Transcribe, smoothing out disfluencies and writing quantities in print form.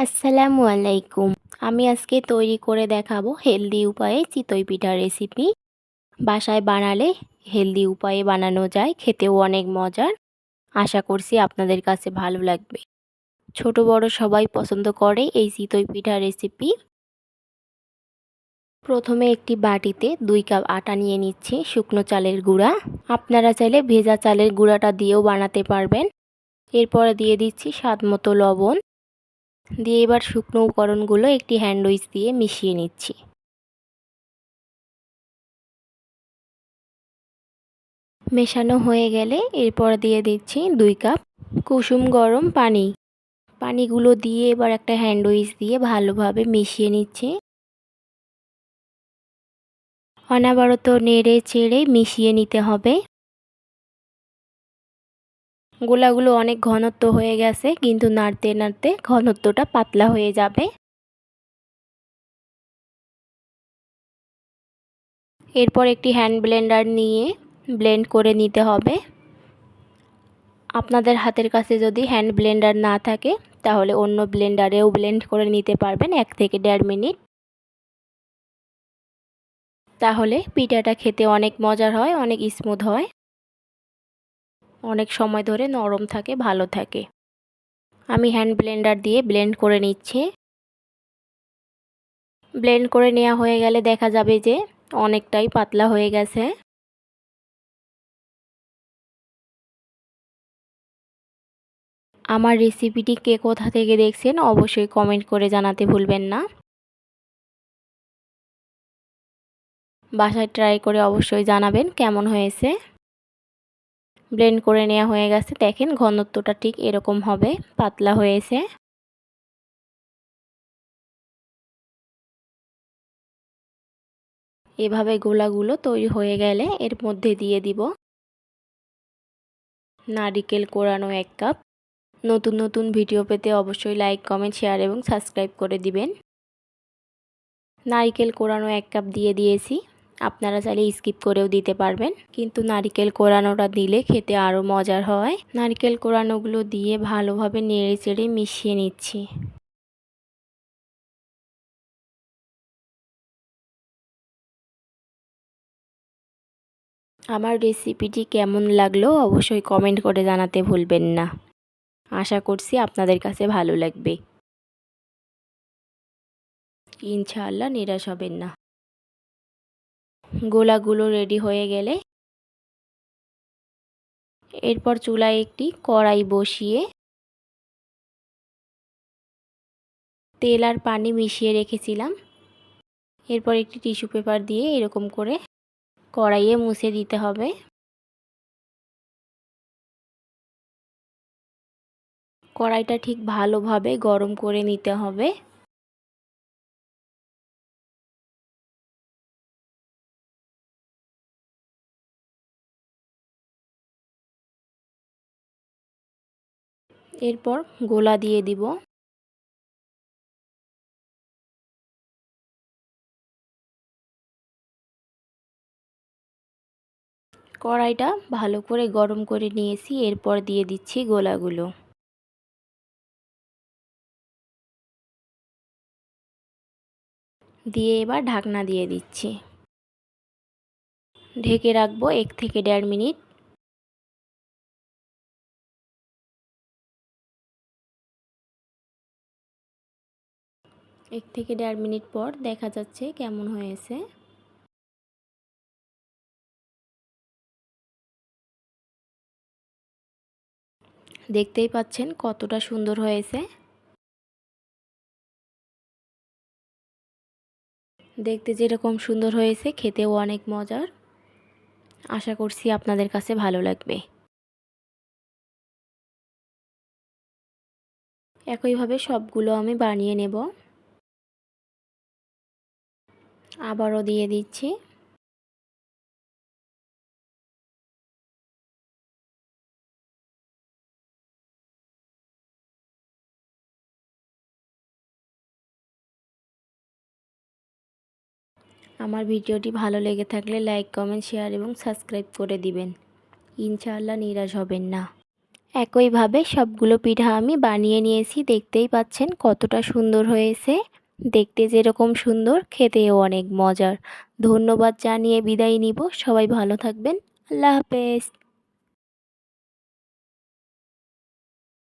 আসসালামু আলাইকুম। আমি আজকে তৈরি করে দেখাবো হেলদি উপায়ে চিতই পিঠার রেসিপি। বাসায় বানালে হেলদি উপায়ে বানানো যায়, খেতেও অনেক মজার। আশা করছি আপনাদের কাছে ভালো লাগবে। ছোট বড় সবাই পছন্দ করে এই চিতই পিঠার রেসিপি। প্রথমে একটি বাটিতে 2 কাপ আটা নিয়ে নিচ্ছি, শুকনো চালের গুঁড়া। আপনারা চাইলে ভেজা চালের গুঁড়াটা দিয়েও বানাতে পারবেন। এরপরে দিয়ে দিচ্ছি স্বাদমতো লবণ। দিয়ে এবার শুকনো উপকরণগুলো একটি হ্যান্ড উইচ দিয়ে মিশিয়ে নিচ্ছি। মেশানো হয়ে গেলে এরপর দিয়ে দিচ্ছি 2 কাপ কুসুম গরম পানি। পানিগুলো দিয়ে এবার একটা হ্যান্ড উইচ দিয়ে ভালোভাবে মিশিয়ে নিচ্ছি। অনবরত নেড়ে চেড়ে মিশিয়ে নিতে হবে। গোলাগুলো অনেক ঘনত্ব হয়ে গেছে, কিন্তু নাড়তে নাড়তে ঘনত্বটা পাতলা হয়ে যাবে। এরপর একটি হ্যান্ড ব্লেন্ডার নিয়ে ব্লেন্ড করে নিতে হবে। আপনাদের হাতের কাছে যদি হ্যান্ড ব্লেন্ডার না থাকে তাহলে অন্য ব্লেন্ডারেও ব্লেন্ড করে নিতে পারবেন 1 থেকে 1.5 মিনিট। তাহলে পিঠাটা খেতে অনেক মজার হয়, অনেক স্মুথ হয়, অনেক সময় ধরে নরম থাকে, ভালো থাকে। আমি হ্যান্ড ব্লেন্ডার দিয়ে ব্লেন্ড করে নিচ্ছি। ব্লেন্ড করে নেওয়া হয়ে গেলে দেখা যাবে যে অনেকটাই পাতলা হয়ে গেছে। আমার রেসিপিটি কে কোথা থেকে দেখছেন অবশ্যই কমেন্ট করে জানাতে ভুলবেন না। বাসায় ট্রাই করে অবশ্যই জানাবেন কেমন হয়েছে। ব্লেন্ড করে নেওয়া হয়ে গেছে, দেখেন ঘনত্বটা ঠিক এরকম হবে, পাতলা হয়েছে। এভাবে গোলাগুলো তৈরি হয়ে গেলে এর মধ্যে দিয়ে দিব নারিকেল কোরানো 1 কাপ। নতুন নতুন ভিডিও পেতে অবশ্যই লাইক, কমেন্ট, শেয়ার এবং সাবস্ক্রাইব করে দিবেন। নারিকেল কোরানো 1 কাপ দিয়ে দিয়েছি। আপনারা চাইলে স্কিপ করেও দিতে পারবেন, কিন্তু নারিকেল কোরানোটা দিলে খেতে আরও মজার হয়। নারিকেল কোরানোগুলো দিয়ে ভালোভাবে নেড়ে চেড়ে মিশিয়ে নিচ্ছি। আমার রেসিপিটি কেমন লাগলো অবশ্যই কমেন্ট করে জানাতে ভুলবেন না। আশা করছি আপনাদের কাছে ভালো লাগবে। ইনশাআল্লাহ নিরাশ হবেন না। গোলাগুলো রেডি হয়ে গেলে এরপর চুলায় একটি কড়াই বসিয়ে তেল আর পানি মিশিয়ে রেখেছিলাম। এরপর একটি টিস্যু পেপার দিয়ে এরকম করে কড়াইয়ে মুছে দিতে হবে। কড়াইটা ঠিক ভালোভাবে গরম করে নিতে হবে। এরপর গোলা দিয়ে দিব। কড়াইটা ভালো করে গরম করে নিয়েছি, এরপর দিয়ে দিচ্ছি গোলাগুলো। দিয়ে এবার ঢাকনা দিয়ে দিচ্ছি। ঢেকে রাখবো 1 থেকে 1.5 মিনিট। এক থেকে 1.5 মিনিট পর দেখা যাচ্ছে কেমন হয়েছে। দেখতেই পাচ্ছেন কতটা সুন্দর হয়েছে। দেখতে যেরকম সুন্দর হয়েছে খেতেও অনেক মজার। আশা করছি আপনাদের কাছে ভালো লাগবে। একইভাবে সবগুলো আমি বানিয়ে নেব। আবারও দিয়ে দিচ্ছি। আমার ভিডিওটি ভালো লেগে থাকলে লাইক, কমেন্ট, শেয়ার এবং সাবস্ক্রাইব করে দিবেন। ইনশাআল্লাহ নিরাশ হবেন না। একইভাবে সবগুলো পিঠা আমি বানিয়ে নিয়েছি, দেখতেই পাচ্ছেন কতটা সুন্দর হয়েছে। দেখতে যেরকম সুন্দর, খেতেও অনেক মজার। ধন্যবাদ জানিয়ে বিদায় নিব। সবাই ভালো থাকবেন। আল্লাহ হাফেজ।